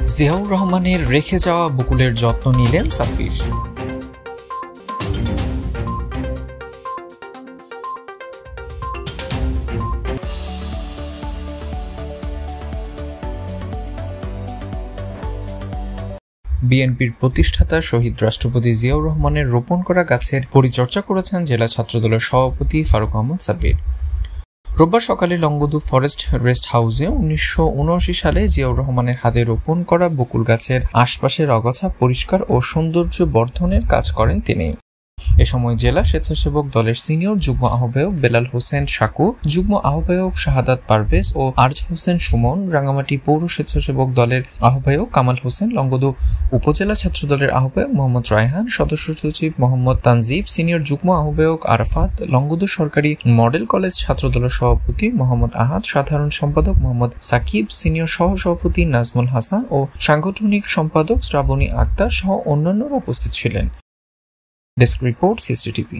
জিয়াউর রহমানের রেখে যাওয়া বকুলের যত্ন নিলেন সাব্বির। বিএনপির প্রতিষ্ঠাতা শহীদ রাষ্ট্রপতি জিয়াউর রহমানের রোপণ করা গাছের পরিচর্যা করেছেন জেলা ছাত্রদলের সভাপতি ফারুক আহমদ সাব্বির। রোববার সকালে লংগদু ফরেস্ট রেস্ট হাউসে 1979 সালে জিয়াউর রহমানের হাতে রোপণ করা বকুল গাছের আশপাশের অগাছা পরিষ্কার ও সৌন্দর্য বর্ধনের কাজ করেন তিনি। এ সময় জেলা স্বেচ্ছাসেবক দলের সিনিয়র যুগ্ম আহ্বায়ক বেলাল হোসেন সাকু, যুগ্ম আহ্বায়ক শাহাদাত পারভেজ ও আরজ হোসেন সুমন, রাঙ্গামাটি পৌর স্বেচ্ছাসেবক দলের আহ্বায়ক কামাল হোসেন, লংগদু উপজেলা ছাত্রদলের আহ্বায়ক মোহাম্মদ রায়হান, সদস্য সচিব মোহাম্মদ তানজিব, সিনিয়র যুগ্ম আহ্বায়ক আরাফাত, লংগদু সরকারি মডেল কলেজ ছাত্রদলের সভাপতি মোহাম্মদ আহাদ, সাধারণ সম্পাদক মোহাম্মদ সাকিব, সিনিয়র সহসভাপতি নাজমুল হাসান ও সাংগঠনিক সম্পাদক শ্রাবণী আক্তার সহ অন্যান্যরা উপস্থিত ছিলেন। Desk report CCTV।